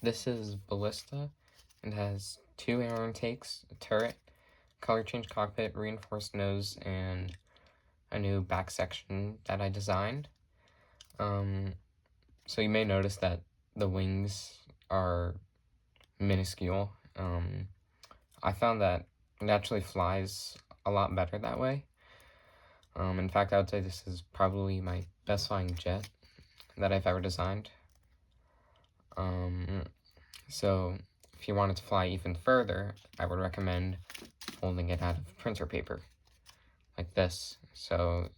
This is Ballista. It has 2 air intakes, a turret, color change cockpit, reinforced nose, and a new back section that I designed. So you may notice that the wings are minuscule. I found that it actually flies a lot better that way. In fact, I would say this is probably my best flying jet that I've ever designed. So if you wanted to fly even further, I would recommend folding it out of printer paper, like this. So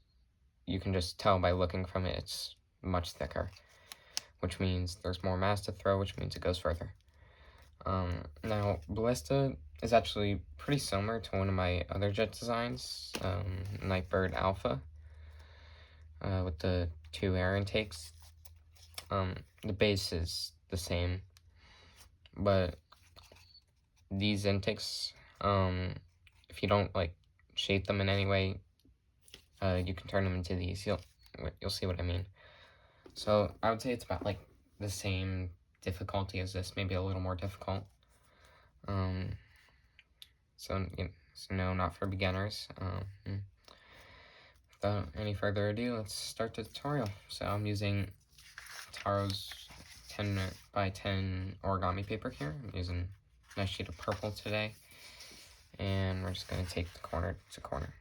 you can just tell by looking from it, it's much thicker, which means there's more mass to throw, which means it goes further. Now, Ballista is actually pretty similar to one of my other jet designs, Nightbird Alpha, with the 2 air intakes. The base is the same, but these intakes, if you don't like shape them in any way, you can turn them into these. You'll see what I mean. So I would say it's about like the same difficulty as this, maybe a little more difficult. So no, not for beginners. Without any further ado, let's start the tutorial. So I'm using Taro's 10 by 10 origami paper here. I'm using a nice sheet of purple today, and we're just going to take the corner to corner.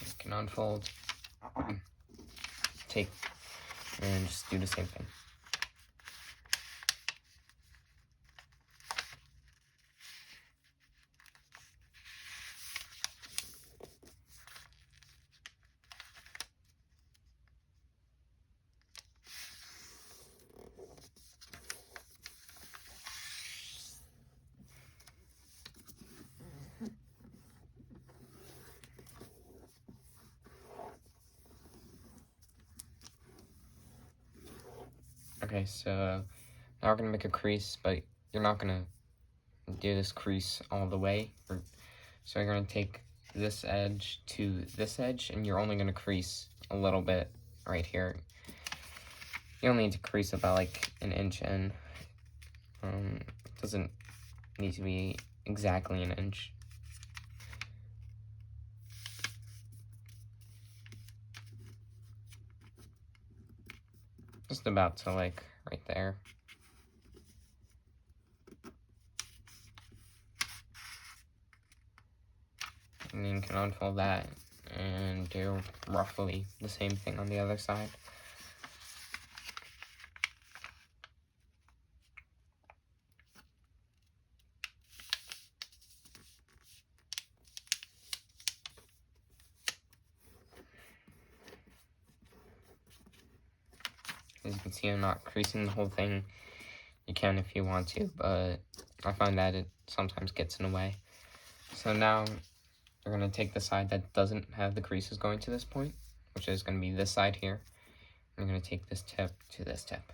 You can unfold, take, and just do the same thing. Okay, so now we're going to make a crease, but you're not going to do this crease all the way. So you're going to take this edge to this edge, and you're only going to crease a little bit right here. You'll need to crease about like an inch in. It doesn't need to be exactly an inch. Just about to like right there. And then you can unfold that and do roughly the same thing on the other side. As you can see, I'm not creasing the whole thing. You can if you want to, but I find that it sometimes gets in the way. So now we're going to take the side that doesn't have the creases going to this point, which is going to be this side here. I'm going to take this tip to this tip.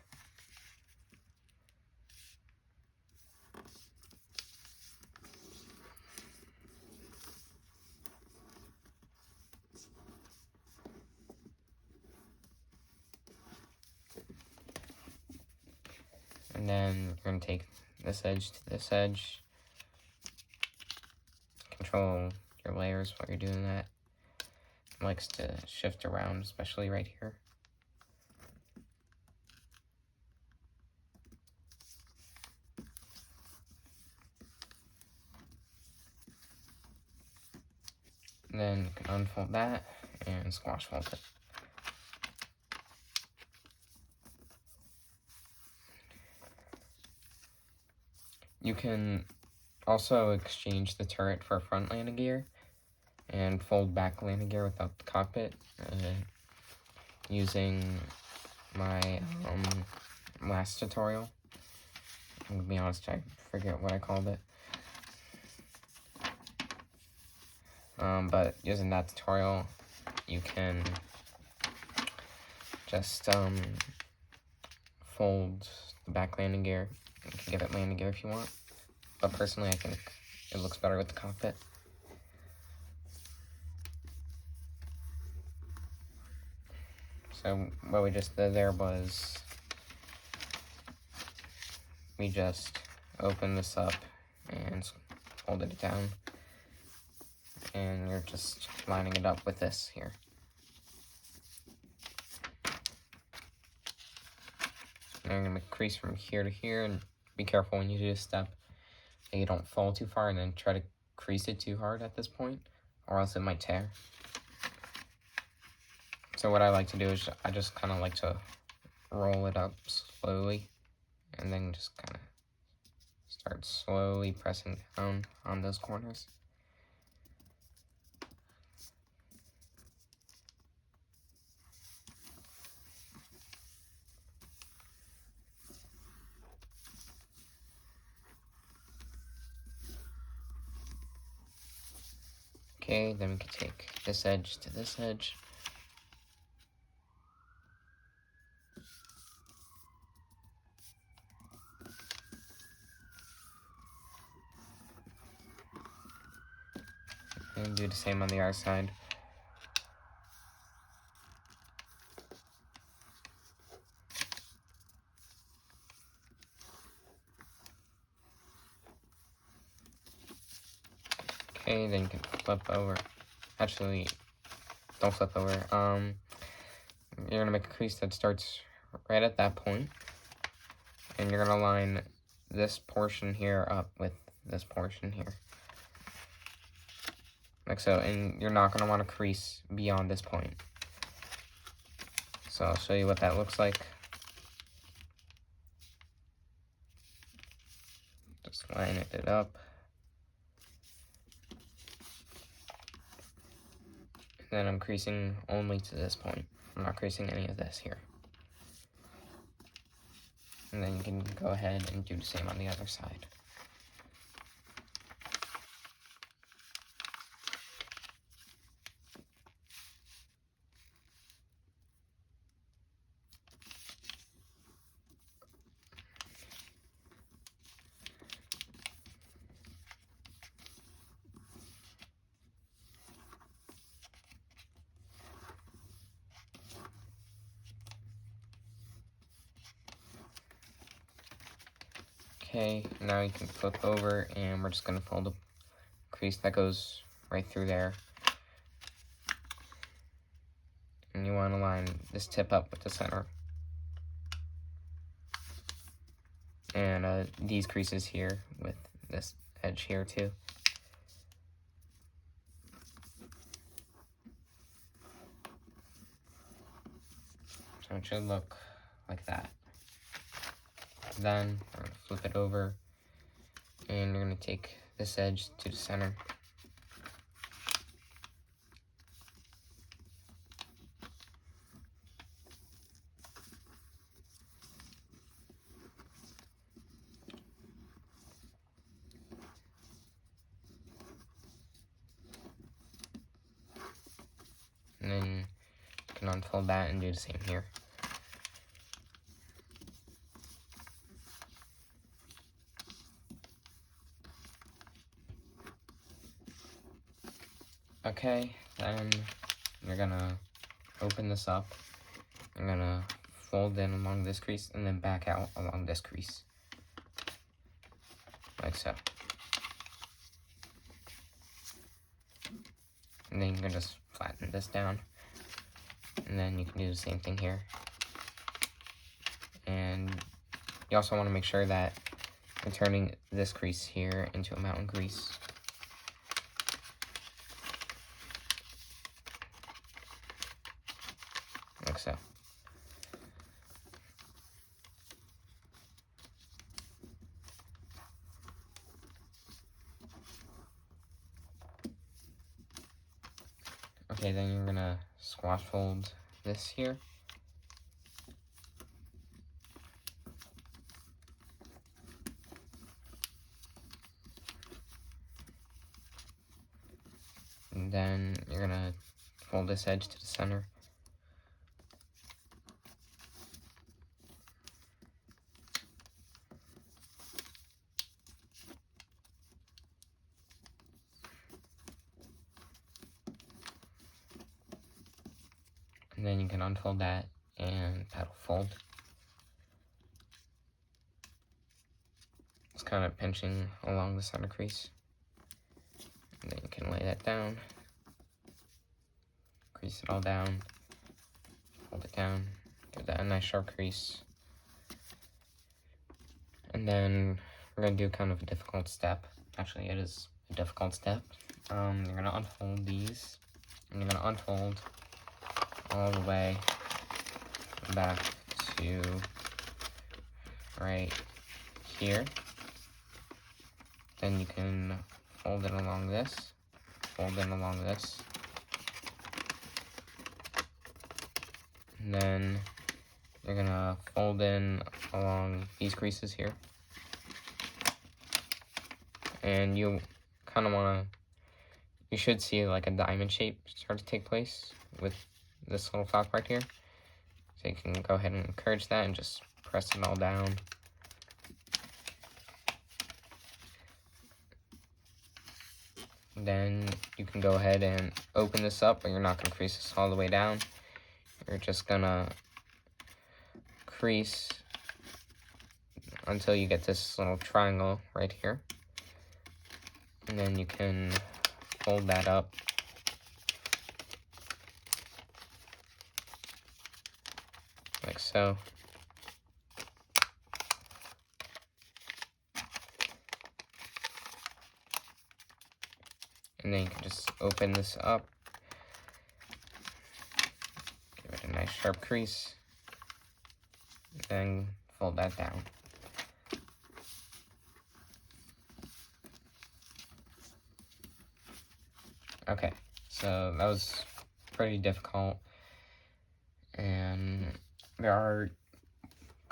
And then we're going to take this edge to this edge. Control your layers while you're doing that. It likes to shift around, especially right here. And then you can unfold that and squash fold it. You can also exchange the turret for a front landing gear and fold back landing gear without the cockpit using my last tutorial. I'm gonna be honest, I forget what I called it. But using that tutorial, you can just fold the back landing gear. You can give it landing gear if you want, but personally I think it looks better with the cockpit. So what we just did there was we just opened this up and folded it down, and you're just lining it up with this here. And I'm going to crease from here to here, and be careful when you do this step that you don't fall too far and then try to crease it too hard at this point, or else it might tear. So what I like to do is I just kind of like to roll it up slowly, and then just kind of start slowly pressing down on those corners. Okay, then we can take this edge to this edge. And do the same on the other side. Okay, then you can flip over. Actually, don't flip over. You're gonna make a crease that starts right at that point, and you're gonna line this portion here up with this portion here, like so. And you're not gonna want to crease beyond this point. So I'll show you what that looks like. Just line it up. Then I'm creasing only to this point. I'm not creasing any of this here. And then you can go ahead and do the same on the other side. Okay, now you can flip over, and we're just going to fold a crease that goes right through there. And you want to line this tip up with the center. And these creases here with this edge here too. So it should look like that. Then we're going to flip it over, and you're going to take this edge to the center. And then you can unfold that and do the same here. Okay, then you're gonna open this up. You're gonna fold in along this crease and then back out along this crease. Like so. And then you can just flatten this down. And then you can do the same thing here. And you also want to make sure that you're turning this crease here into a mountain crease. Like so. Okay, then you're gonna squash fold this here. And then you're gonna fold this edge to the center. And then you can unfold that, and that'll fold. It's kind of pinching along the center crease. And then you can lay that down, crease it all down, fold it down, give that a nice sharp crease. And then we're going to do kind of a difficult step. Actually, it is a difficult step. You're going to unfold these, and you're going to unfold all the way back to right here. Then you can fold it along this, fold it along this, and then you're gonna fold in along these creases here, and you kind of want to, you should see like a diamond shape start to take place with this little flap right here. So you can go ahead and encourage that and just press it all down. Then you can go ahead and open this up, but you're not going to crease this all the way down. You're just going to crease until you get this little triangle right here. And then you can fold that up. Like so. And then you can just open this up, give it a nice sharp crease, then fold that down. Okay, so that was pretty difficult, and there are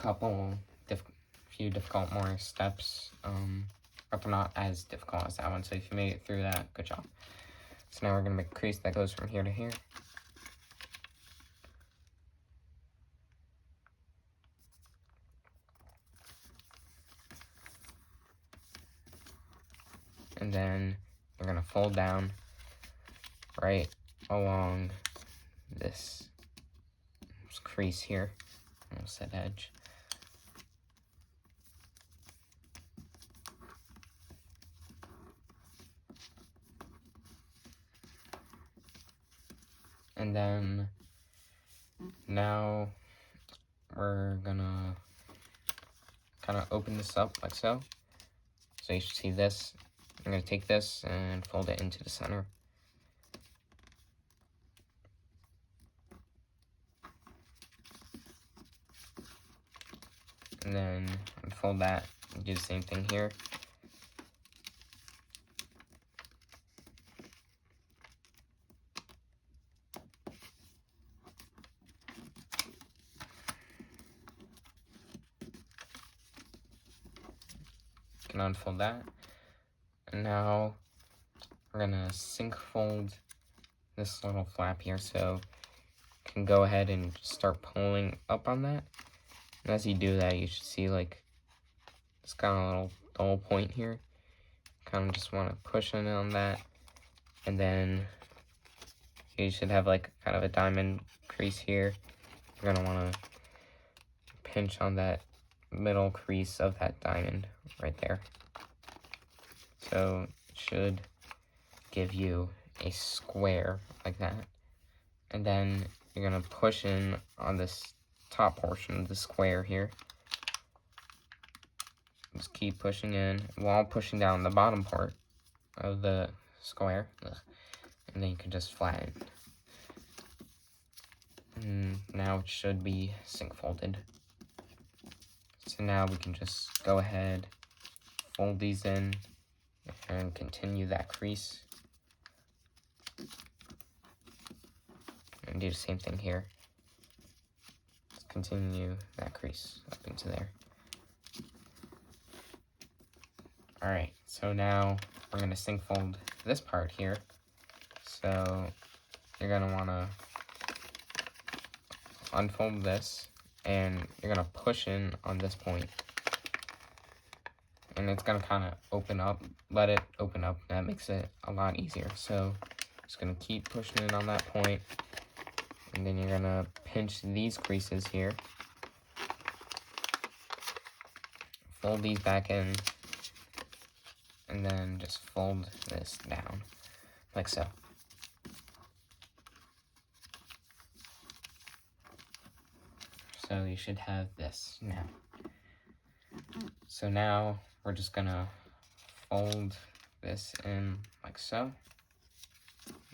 a few difficult more steps, but they're not as difficult as that one. So if you made it through that, good job. So now we're going to make a crease that goes from here to here. And then we're going to fold down right along this crease here. Almost that edge. And then now we're gonna kind of open this up like so. So you should see this. I'm gonna take this and fold it into the center. And then unfold that and do the same thing here. Can unfold that, and now we're gonna sink fold this little flap here, so you can go ahead and start pulling up on that. And as you do that, you should see like this kind of little dull point here. Kind of just want to push in on that, and then you should have like kind of a diamond crease here. You're gonna want to pinch on that middle crease of that diamond right there. So it should give you a square like that. And then you're gonna push in on this top portion of the square here. Just keep pushing in while pushing down the bottom part of the square. And then you can just flatten. And now it should be sink folded. So now we can just go ahead, fold these in, and continue that crease. And do the same thing here. Just continue that crease up into there. Alright, so now we're going to sink fold this part here. So you're going to want to unfold this, and you're going to push in on this point. And it's going to kind of open up, let it open up. That makes it a lot easier. So just going to keep pushing in on that point, And then you're gonna pinch these creases here. Fold these back in. And then just fold this down, like so. So you should have this now. So now we're just gonna fold this in like so.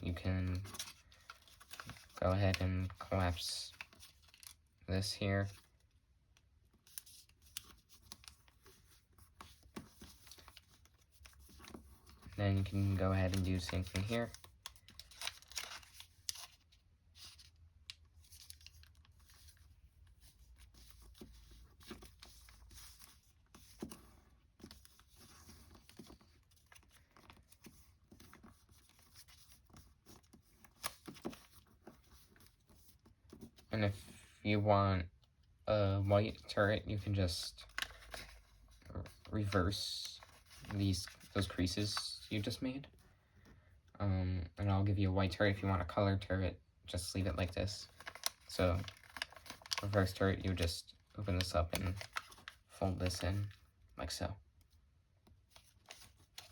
You can go ahead and collapse this here. Then you can go ahead and do the same thing here. And if you want a white turret, you can just reverse those creases you just made. And I'll give you a white turret. If you want a colored turret, just leave it like this. So reverse turret, you just open this up and fold this in like so.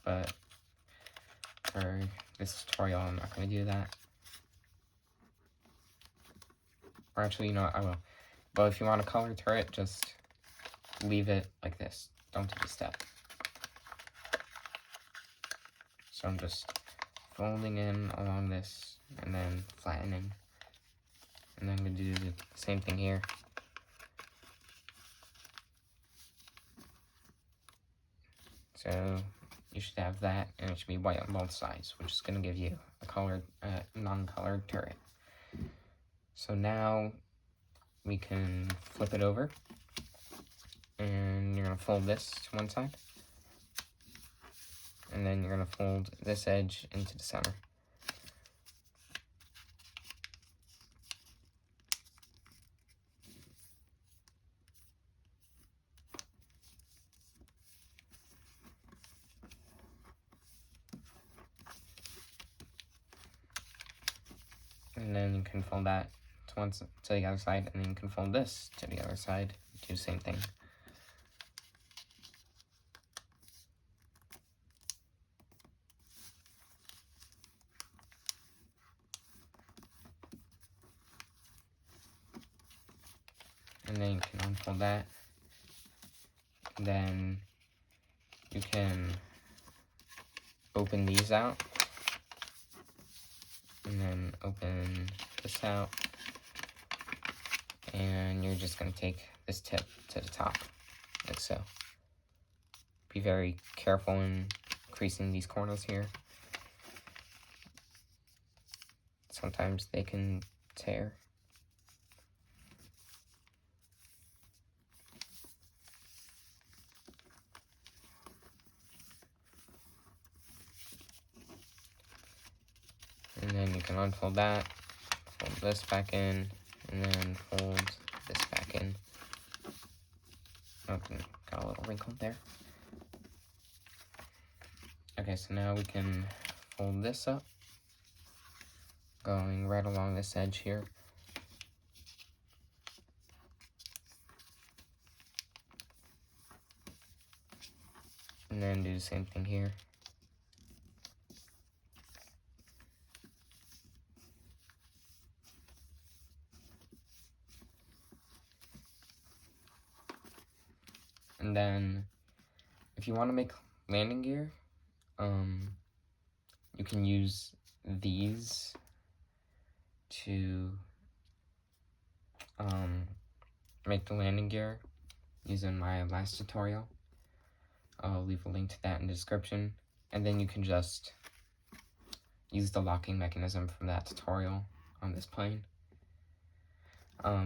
But for this tutorial, I'm not going to do that. Or actually, you know what, I will. But if you want a colored turret, just leave it like this. Don't do the step. So I'm just folding in along this and then flattening. And then I'm going to do the same thing here. So you should have that, and it should be white on both sides, which is going to give you a colored, non-colored turret. So now we can flip it over, and you're going to fold this to one side, and then you're going to fold this edge into the center. And then you can fold that to the other side, and then you can fold this to the other side, do the same thing. And then you can unfold that. And then you can open these out, and then open this out, and you're just going to take this tip to the top, like so. Be very careful in creasing these corners here. Sometimes they can tear. And then you can unfold that, fold this back in, and then fold this back in. Oh, got a little wrinkle there. Okay, so now we can fold this up, going right along this edge here. And then do the same thing here. And then, if you want to make landing gear, you can use these to make the landing gear using my last tutorial. I'll leave a link to that in the description. And then you can just use the locking mechanism from that tutorial on this plane.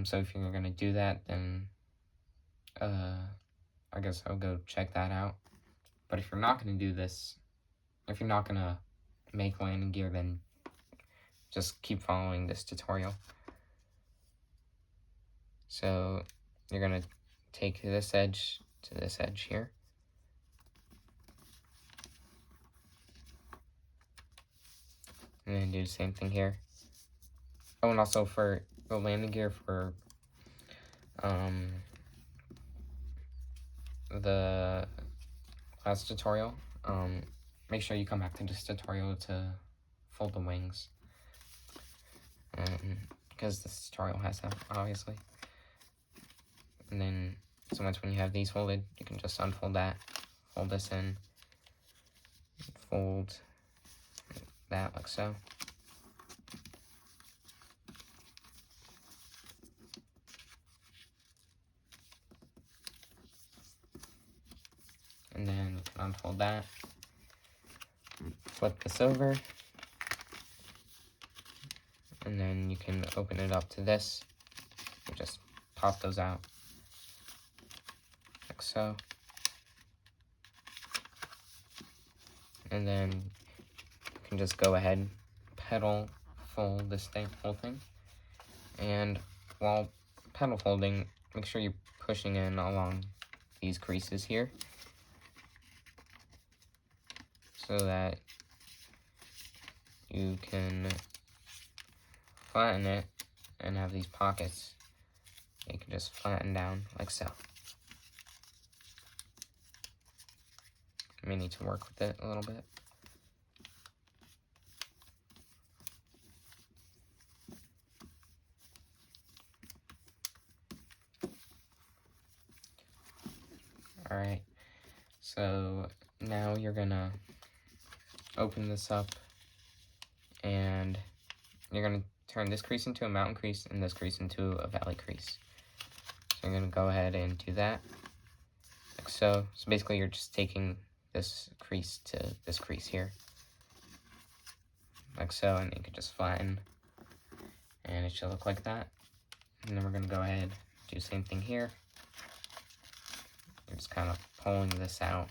So if you're going to do that, then I guess I'll go check that out. But if you're not going to do this, if you're not going to make landing gear, then just keep following this tutorial. So you're going to take this edge to this edge here. And then do the same thing here. Oh, and also for the landing gear for the last tutorial, make sure you come back to this tutorial to fold the wings, because this tutorial has that, obviously. And then, so once when you have these folded, you can just unfold that, fold this in, fold that like so. And then you can unfold that, flip this over, and then you can open it up to this, and just pop those out, like so. And then you can just go ahead, pedal fold this whole thing. And while pedal folding, make sure you're pushing in along these creases here, so that you can flatten it and have these pockets. You can just flatten down like so. You may need to work with it a little bit. Alright, so now you're gonna open this up, and you're gonna turn this crease into a mountain crease and this crease into a valley crease. So you're gonna go ahead and do that, like so. So basically you're just taking this crease to this crease here, like so, and you can just flatten, and it should look like that. And then we're gonna go ahead and do the same thing here. You're just kind of pulling this out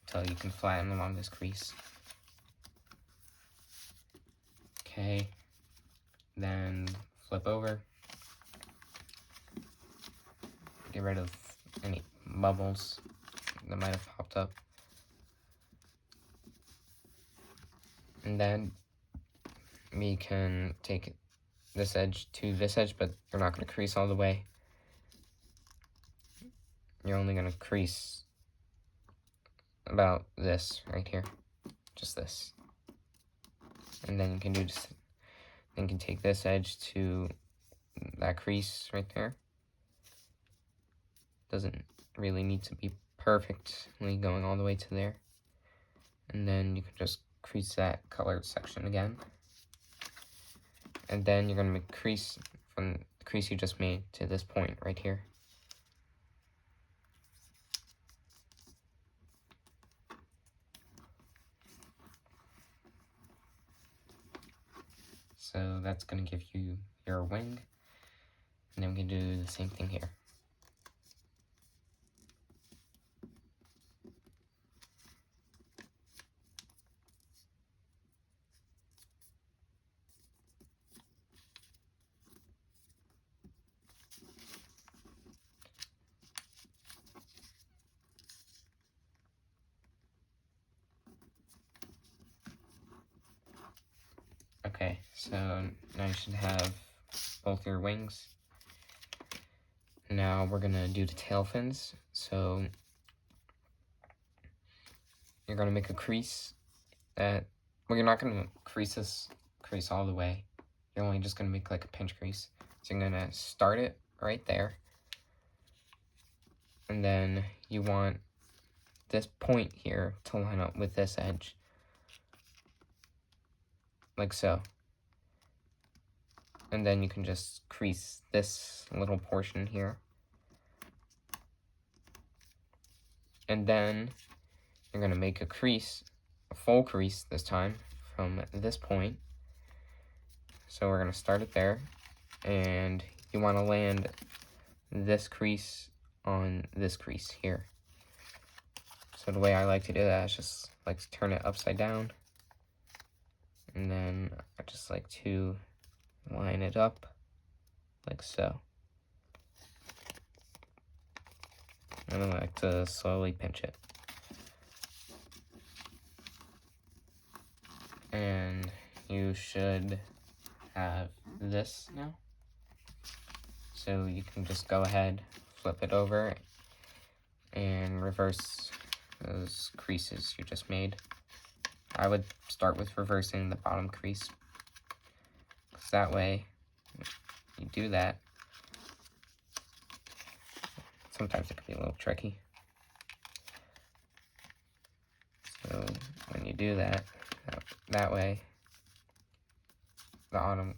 until you can flatten along this crease. Okay, then flip over. Get rid of any bubbles that might have popped up. And then we can take this edge to this edge, but you're not going to crease all the way. You're only going to crease about this right here, just this. And then you can do just, then you can take this edge to that crease right there. Doesn't really need to be perfectly going all the way to there. And then you can just crease that colored section again. And then you're going to make crease from the crease you just made to this point right here. So that's going to give you your wing. And then we can do the same thing here. Okay, so now you should have both your wings. Now we're gonna do the tail fins. So you're gonna make a crease that, well, you're not gonna crease this crease all the way. You're only just gonna make like a pinch crease. So you're gonna start it right there. And then you want this point here to line up with this edge, like so. And then you can just crease this little portion here. And then you're gonna make a crease, a full crease this time, from this point. So we're gonna start it there, and you wanna land this crease on this crease here. So the way I like to do that is just like to turn it upside down, and then I just like to line it up like so. And I like to slowly pinch it. And you should have this now. So you can just go ahead, flip it over, and reverse those creases you just made. I would start with reversing the bottom crease, because that way you do that. Sometimes it can be a little tricky. So when you do that, that way the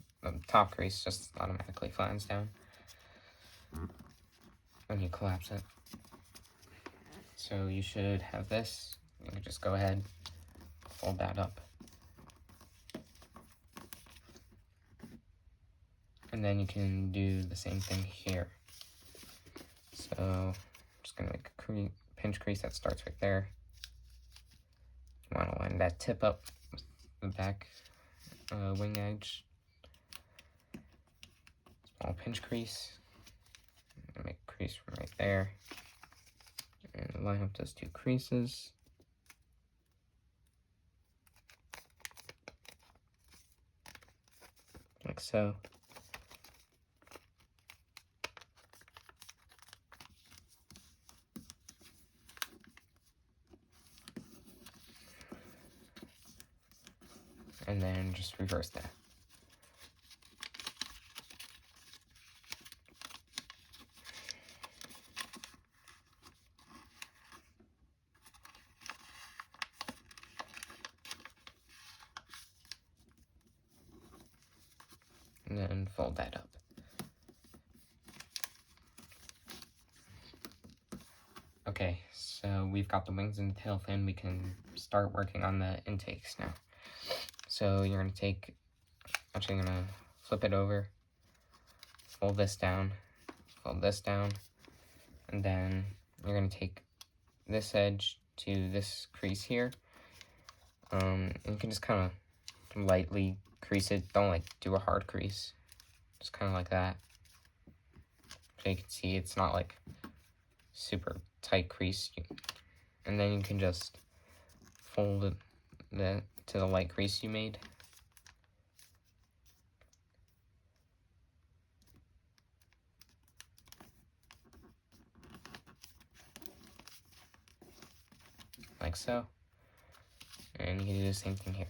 top crease just automatically flattens down when you collapse it. So you should have this. You can just go ahead, fold that up. And then you can do the same thing here. So I'm just gonna make a pinch crease that starts right there. You want to line that tip up with the back wing edge. Small pinch crease. And make a crease from right there. And line up those two creases. Like so. And then just reverse that. And then fold that up. Okay, so we've got the wings and the tail fin. We can start working on the intakes now. So you're going to take, actually I'm going to flip it over, fold this down, and then you're going to take this edge to this crease here. And you can just kind of lightly crease it. Don't like do a hard crease, just kind of like that. So you can see it's not like super tight crease. And then you can just fold it to the light crease you made. Like so. And you can do the same thing here.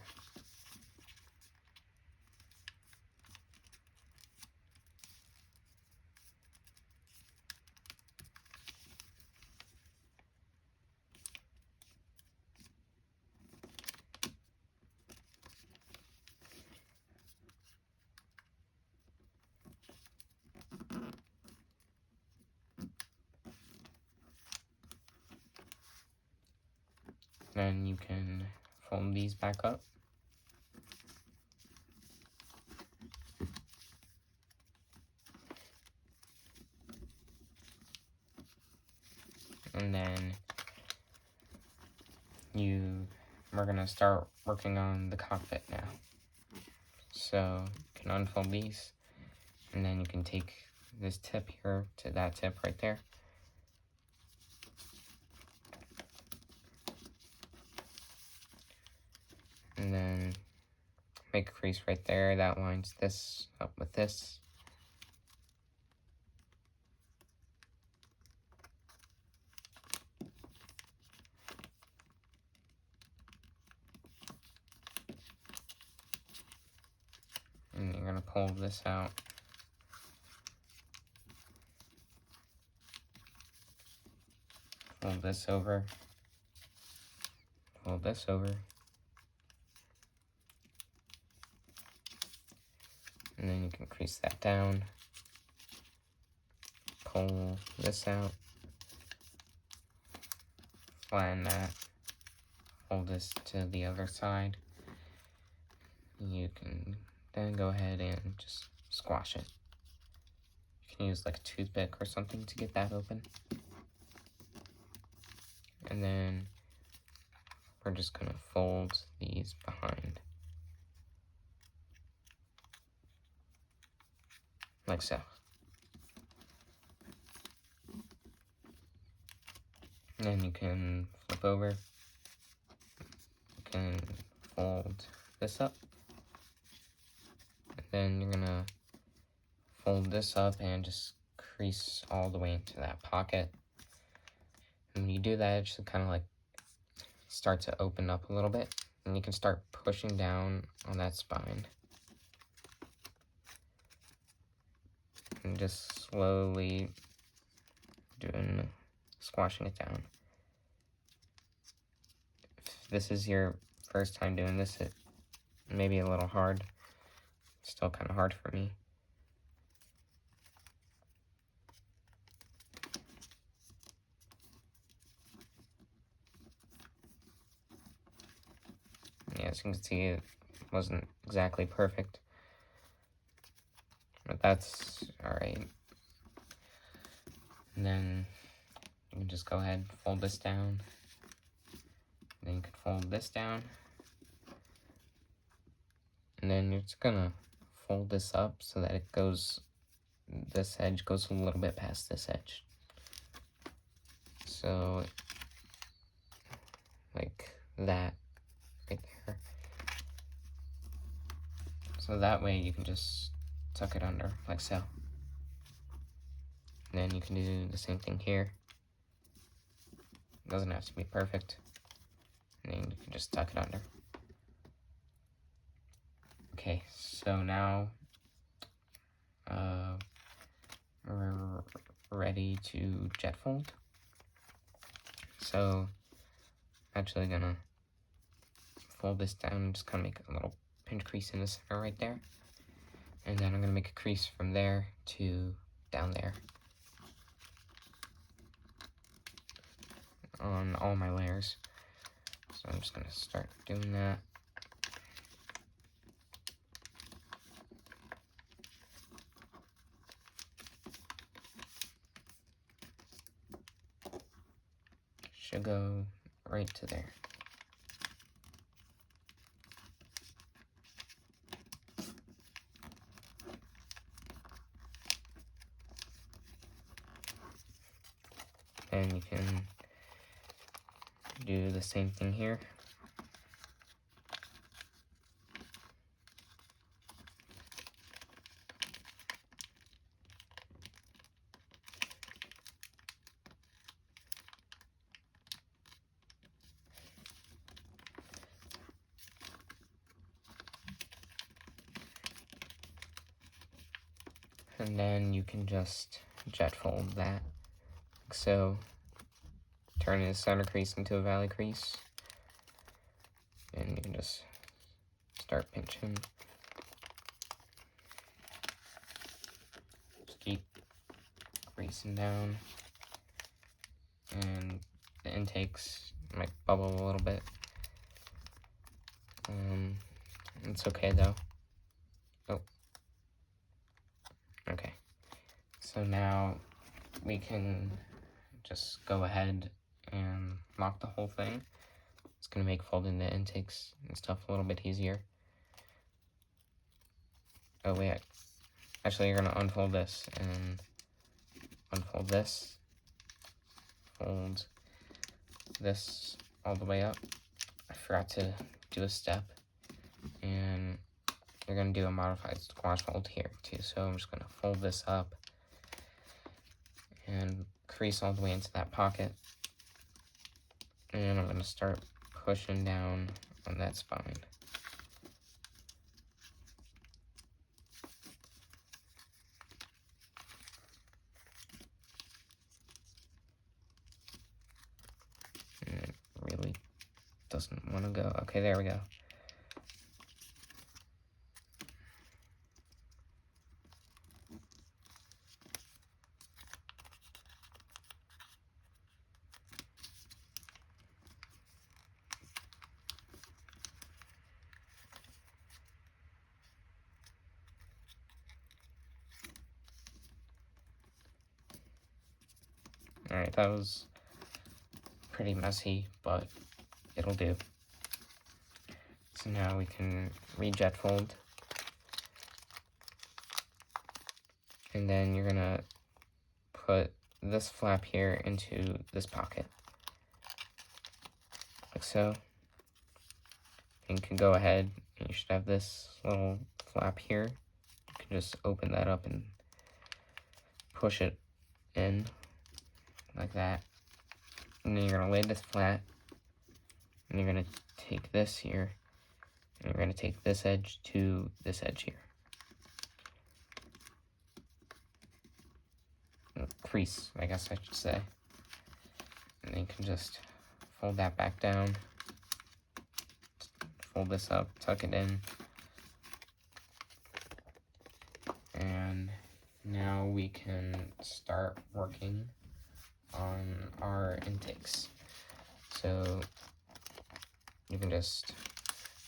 Then you can fold these back up. And then we're gonna start working on the cockpit now. So you can unfold these, and then you can take this tip here to that tip right there. And then make a crease right there that lines this up with this. And you're going to pull this out. Fold this over. Fold this over. And then you can crease that down. Pull this out. Flatten that. Fold this to the other side. You can then go ahead and just squash it. You can use like a toothpick or something to get that open. And then we're just gonna fold these behind. Like so. And then you can flip over. You can fold this up. And then you're gonna fold this up and just crease all the way into that pocket. And when you do that, it should kind of like start to open up a little bit, and you can start pushing down on that spine. And just slowly squashing it down. If this is your first time doing this, it may be a little hard. It's still kind of hard for me. Yeah, as you can see, it wasn't exactly perfect, but that's alright. And then you can just go ahead and fold this down. Then you can fold this down. And then you're just gonna fold this up so that it goes, this edge goes a little bit past this edge. So, like that right there. So that way you can just tuck it under, like so. And then you can do the same thing here. It doesn't have to be perfect. And then you can just tuck it under. Okay, so now we're ready to jet fold. So I'm actually gonna fold this down and just kind of make a little pinch crease in the center right there. And then I'm gonna make a crease from there to down there on all my layers. So I'm just gonna start doing that. Should go right to there. And you can do the same thing here. And then you can just jet fold that, like so. Turn the center crease into a valley crease. And you can just start pinching. Just keep creasing down. And the intakes might bubble a little bit. It's okay though. Oh. Okay. So now we can just go ahead and lock the whole thing. It's going to make folding the intakes and stuff a little bit easier. Oh wait, actually you're going to unfold this and unfold this. Fold this all the way up. I forgot to do a step. And you're going to do a modified squash fold here too. So I'm just going to fold this up and crease all the way into that pocket. And I'm going to start pushing down on that spine. And it really doesn't want to go. Okay, there we go. Alright, that was pretty messy, but it'll do. So now we can re-jet fold. And then you're gonna put this flap here into this pocket. Like so. And you can go ahead and you should have this little flap here. You can just open that up and push it in like that. And then you're going to lay this flat. And you're going to take this here. And you're going to take this edge to this edge here. Crease, I guess I should say. And then you can just fold that back down. Fold this up, tuck it in. And now we can start working on our intakes. So you can just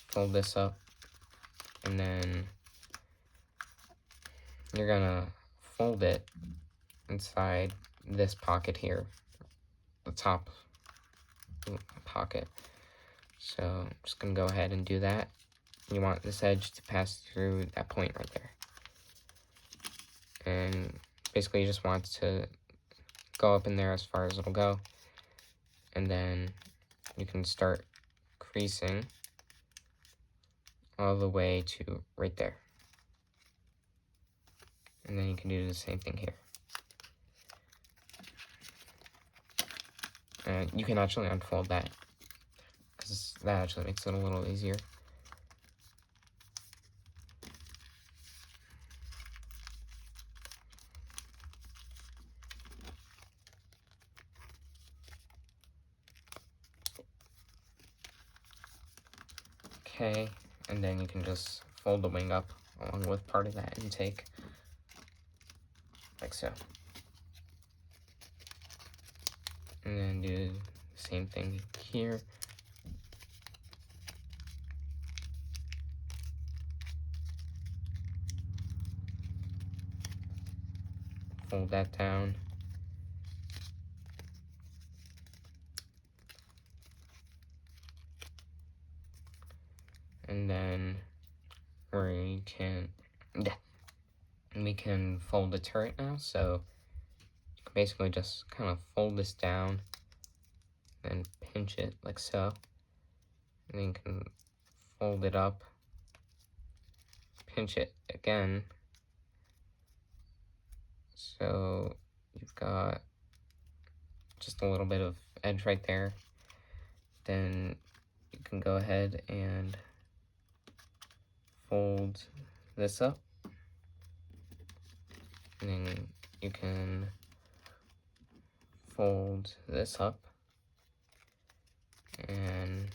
fold this up, and then you're gonna fold it inside this pocket here, the top pocket. So I'm just gonna go ahead and do that. You want this edge to pass through that point right there. And basically you just want to go up in there as far as it'll go. And then you can start creasing all the way to right there. And then you can do the same thing here. And you can actually unfold that, because that actually makes it a little easier. Okay, and then you can just fold the wing up along with part of that intake, like so. And then do the same thing here. Fold that down. And then we can fold the turret now. So you can basically just kind of fold this down and pinch it like so. And then you can fold it up, pinch it again. So you've got just a little bit of edge right there. Then you can go ahead and fold this up. And then you can fold this up and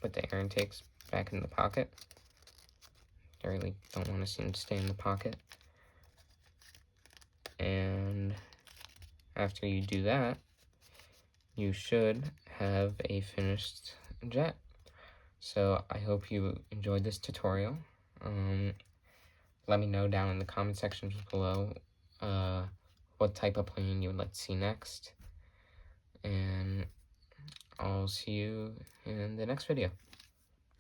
put the air intakes back in the pocket. I really don't want to see them stay in the pocket. And after you do that, you should have a finished jet. So I hope you enjoyed this tutorial. Let me know down in the comment sections below what type of plane you would like to see next. And I'll see you in the next video.